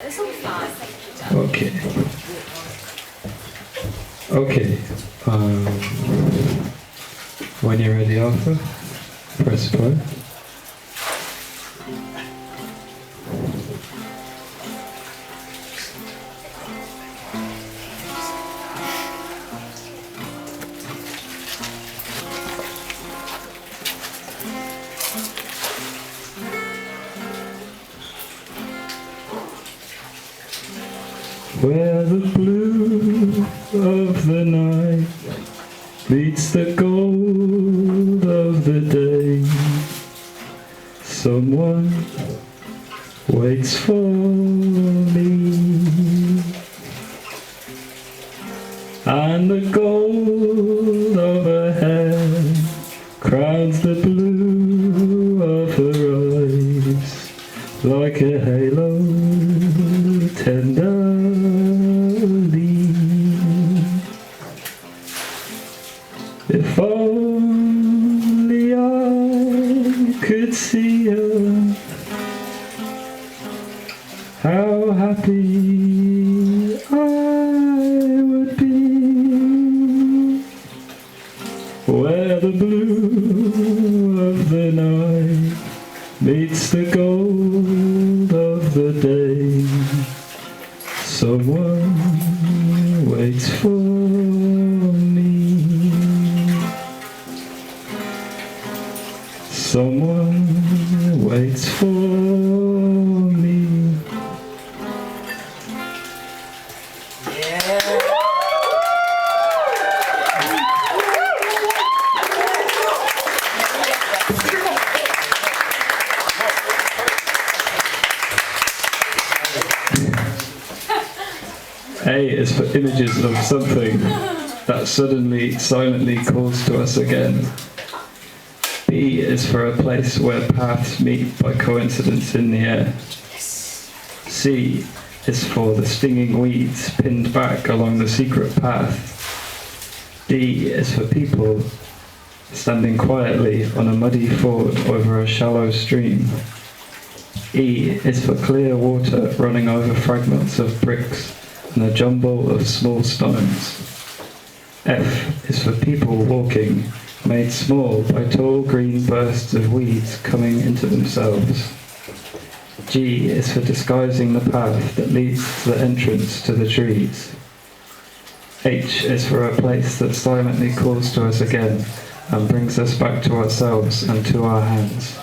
It's all fine. Okay. Okay. When you're ready, Arthur, press play. Where the blue of the night meets the gold of the day, someone waits for me, and the gold of her hair crowns the blue of her eyes like a halo tenderly. If only I could see her, how happy I would be. Where the blue of the night meets the gold of the day, someone waits for me. Someone waits for me. A is for images of something that suddenly, silently calls to us again. B is for a place where paths meet by coincidence in the air. C is for the stinging weeds pinned back along the secret path. D is for people standing quietly on a muddy ford over a shallow stream. E is for clear water running over fragments of bricks and a jumble of small stones. F is for people walking, made small by tall green bursts of weeds coming into themselves. G is for disguising the path that leads to the entrance to the trees. H is for a place that silently calls to us again and brings us back to ourselves and to our hands.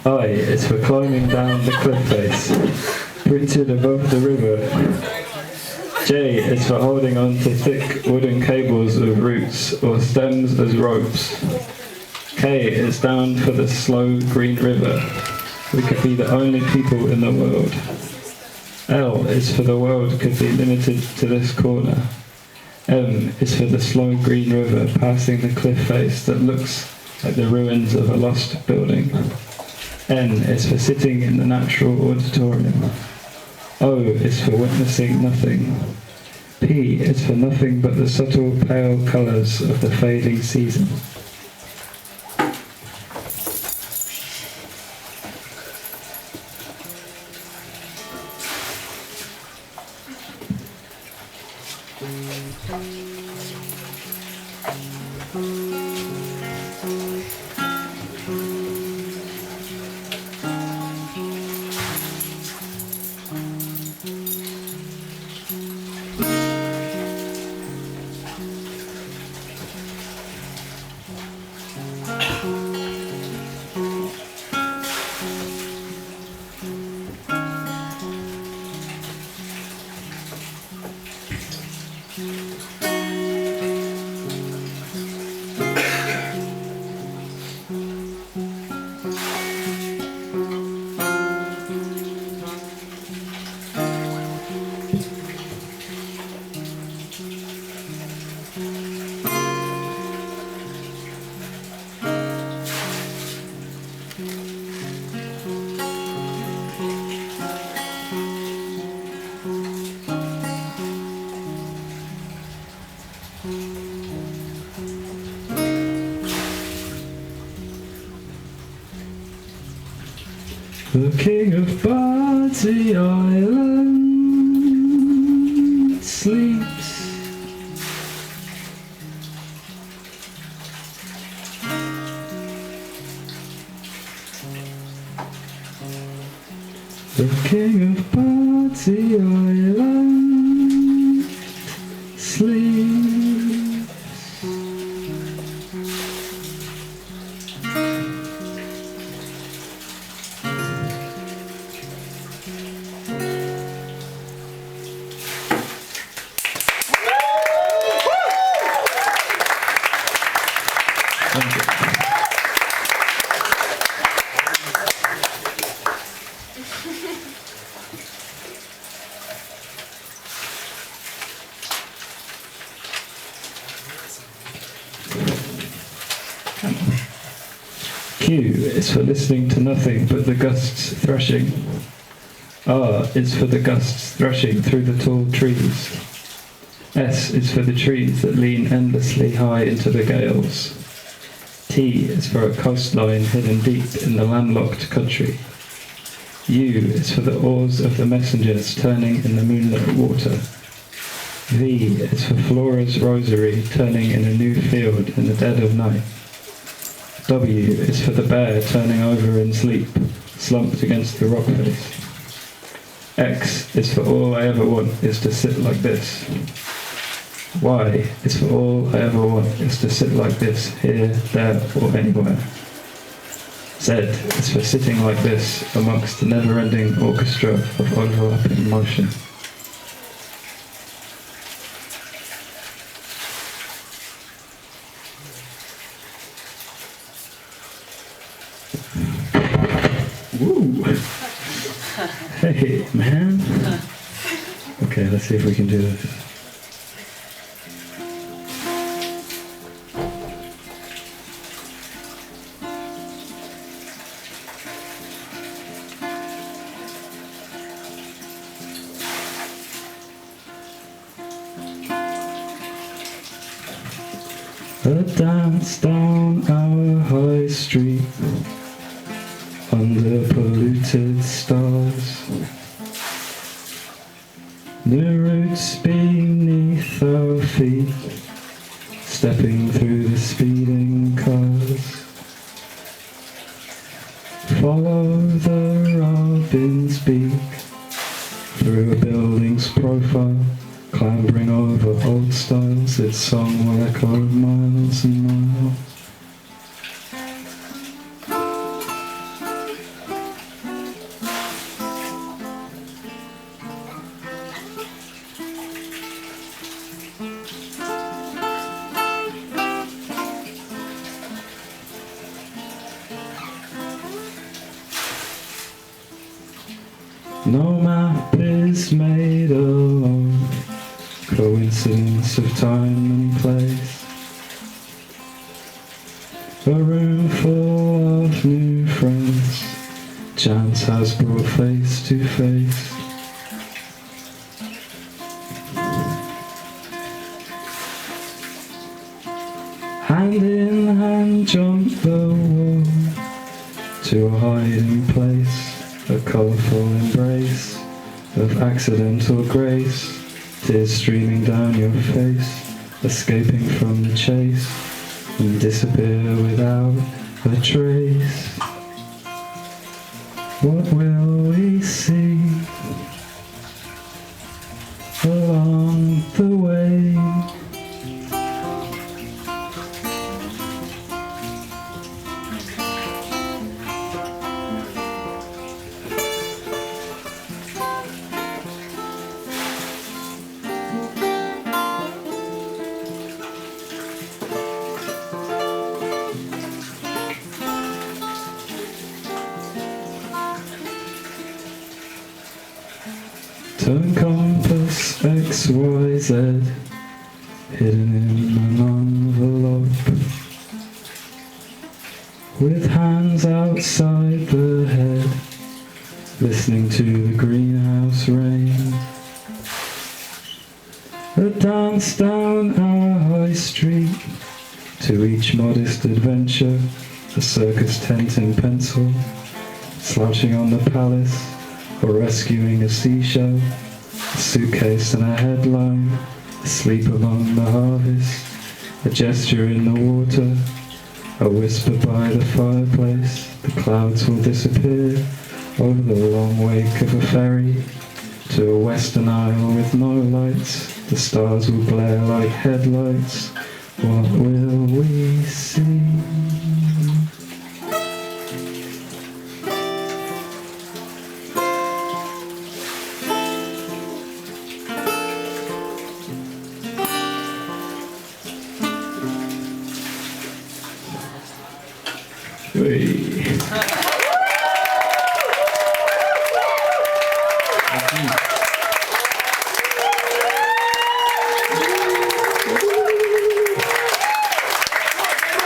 I is for climbing down the cliff face, printed above the river. J is for holding on to thick wooden cables of roots or stems as ropes. K is down for the slow green river. We could be the only people in the world. L is for the world could be limited to this corner. M is for the slow green river passing the cliff face that looks like the ruins of a lost building. N is for sitting in the natural auditorium. O is for witnessing nothing. P is for nothing but the subtle pale colours of the fading season. The king of Bardsey Island sleeps. The king of Bardsey Island sleeps. Q is for listening to nothing but the gusts threshing. R is for the gusts threshing through the tall trees. S is for the trees that lean endlessly high into the gales. T is for a coastline hidden deep in the landlocked country. U is for the oars of the messengers turning in the moonlit water. V is for Flora's rosary turning in a new field in the dead of night. W is for the bear turning over in sleep, slumped against the rock face. X is for all I ever want is to sit like this. Y is for all I ever want is to sit like this, here, there, or anywhere. Z is for sitting like this amongst the never-ending orchestra of overlapping motion. Woo! Hey, man. Okay, let's see if we can do this. A dance down our high street under polluted stars. The roots beneath our feet, stepping through the speeding cars. Follow the robin's beak through a building's profile, clambering over old styles. Its song will echo miles and miles. No map is made alone, coincidence of time and place. A room full of new friends, chance has brought face to face. Hand in hand jump the wall to a hiding place, a colourful embrace of accidental grace, tears streaming down your face, escaping from the chase, and disappear without a trace. What will we see along the way? Turn compass XYZ, hidden in an envelope, with hands outside the head, listening to the greenhouse rain. A dance down our high street, to each modest adventure, a circus tent in pencil, slouching on the palace, or rescuing a seashell, a suitcase and a headline, asleep among the harvest, a gesture in the water, a whisper by the fireplace. The clouds will disappear over the long wake of a ferry to a western isle with no lights. The stars will glare like headlights. What will we see? Hey.